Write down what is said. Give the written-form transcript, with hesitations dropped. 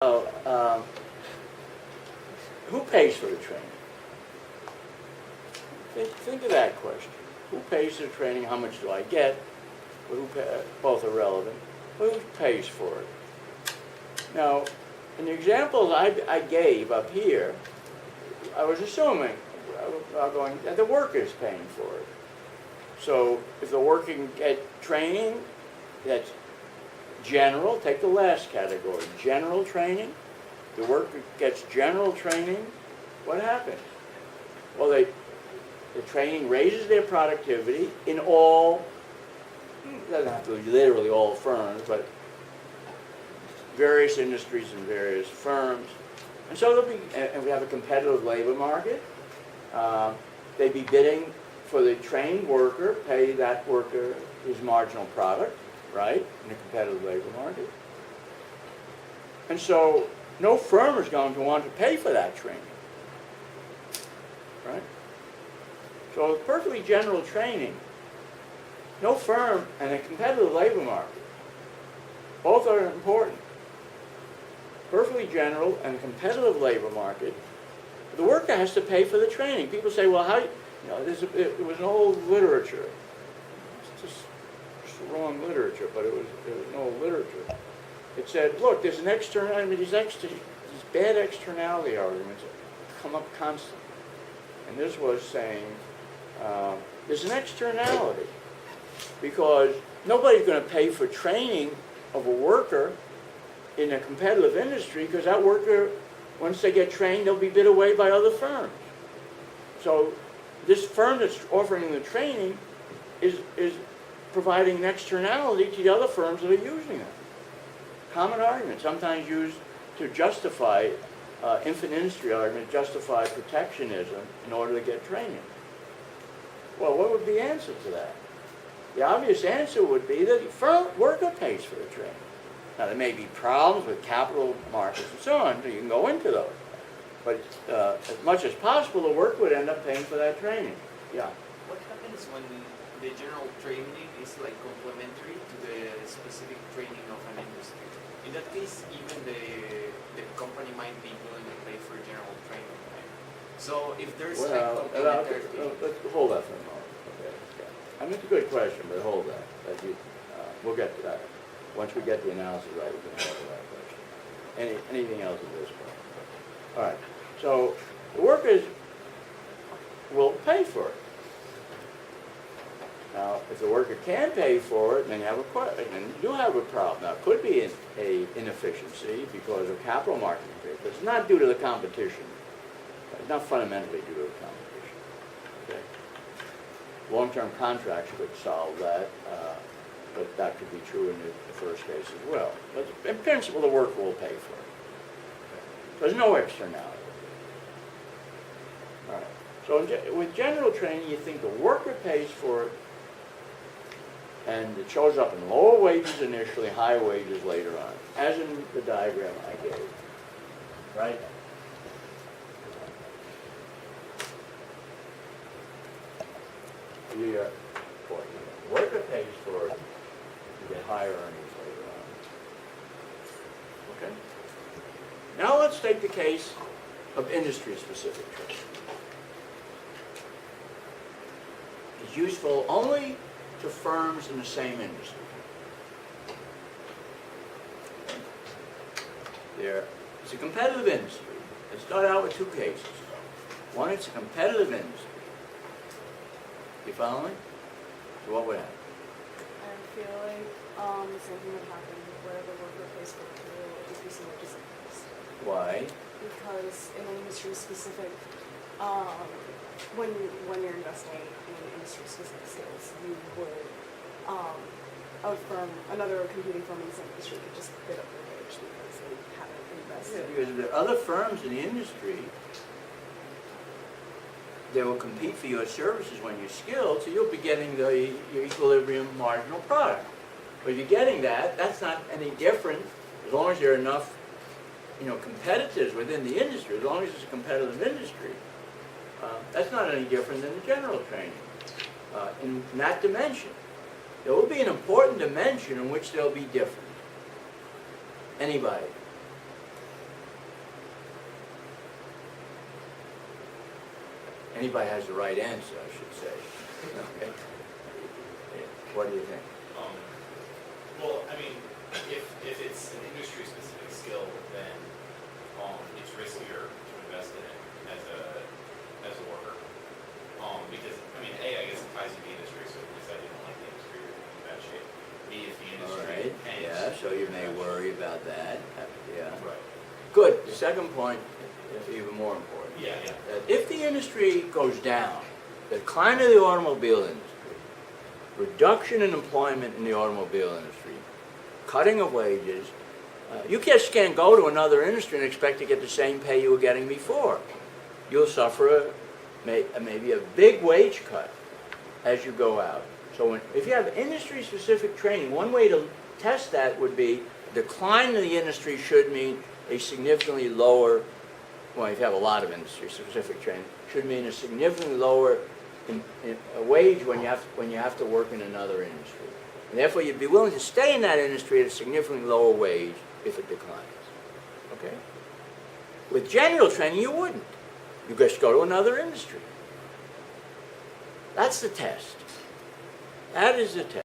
Um, who pays for the training? Think of that question. Who pays for the training? How much do I get? Both are relevant. Who pays for it? Now, in the examples I gave up here, I was assuming that the worker is paying for it. So if the worker can get training that's general, take the last category, general training. The worker gets general training, what happens? Well, the training raises their productivity in all, it doesn't have to be literally all firms, but various industries and various firms. And so there'll be, and we have a competitive labor market. They'd be bidding for the trained worker, pay that worker his marginal product, right, in a competitive labor market. And so no firm is going to want to pay for that training, right? So perfectly general training, no firm and a competitive labor market, both are important. Perfectly general and a competitive labor market, the worker has to pay for the training. People say, well, how, you know, it was an old literature. It's just wrong literature, but it was an old literature. It said, look, there's an external, I mean, these bad externality arguments come up constantly. And this was saying, there's an externality because nobody's going to pay for training of a worker in a competitive industry because that worker, once they get trained, they'll be bid away by other firms. So this firm that's offering the training is providing an externality to the other firms that are using it. Common argument, sometimes used to justify, infant industry argument, justify protectionism in order to get training. Well, what would be the answer to that? The obvious answer would be that the firm worker pays for the training. Now, there may be problems with capital markets and so on, so you can go into those. But as much as possible, the worker would end up paying for that training. Yeah? What happens when the general training is like complementary to the specific training of an industry? In that case, even the company might be willing to pay for general training, right? So if there's like complementary... let's hold that for a moment. Okay. Yeah. I mean, it's a good question, but hold that. We'll get to that. Once we get the analysis right, we can handle that question. Anything else at this point? All right. So the workers will pay for it. Now, if the worker can pay for it, then you have then you do have a problem. Now, it could be an inefficiency because of capital market interest, but it's not due to the competition. It's not fundamentally due to the competition. Okay. Long-term contracts could solve that. But that could be true in the first case as well. But in principle, the worker will pay for it. There's no externality. All right. So with general training, you think the worker pays for it, and it shows up in lower wages initially, higher wages later on, as in the diagram I gave. Right? The worker pays for it. Get higher earnings later on. Okay? Now let's take the case of industry-specific training. It's useful only to firms in the same industry. It's a competitive industry. Let's start out with two cases. One, it's a competitive industry. You follow me? So what would happen? I feel like the same thing would happen where the worker pays for material increasing wages and costs. Why? Because in an industry specific, when you're investing in industry specific skills, you would another competing firm in the same industry could just bid up their wage because they haven't invested. Yeah, because there are other firms in the industry they will compete for your services when you're skilled, so you'll be getting your equilibrium marginal product. But if you're getting that, that's not any different as long as there are enough, competitors within the industry. As long as it's a competitive industry, that's not any different than the general training. In that dimension, there will be an important dimension in which they'll be different. Anybody? Anybody has the right answer, I should say. Okay. What do you think? Well, I mean, if it's an industry-specific skill, then it's riskier to invest in it as a worker. Because I mean, A, I guess it ties to the industry, so if you decide you don't like the industry, you're in bad shape. B, if the All industry right. tanks, Yeah, so you may you're in bad worry about that. Yeah. shape. Right. Good. The second point is even more important. Yeah, yeah. That if the industry goes down, the decline of the automobile industry, reduction in employment in the automobile industry, cutting of wages, you just can't go to another industry and expect to get the same pay you were getting before. You'll suffer maybe a big wage cut as you go out. So if you have industry-specific training, one way to test that would be decline in the industry should mean a significantly lower, well, if you have a lot of industry-specific training, should mean a significantly lower a wage when you have to work in another industry. And therefore, you'd be willing to stay in that industry at a significantly lower wage if it declines. Okay? With general training, you wouldn't. You just go to another industry. That's the test. That is the test.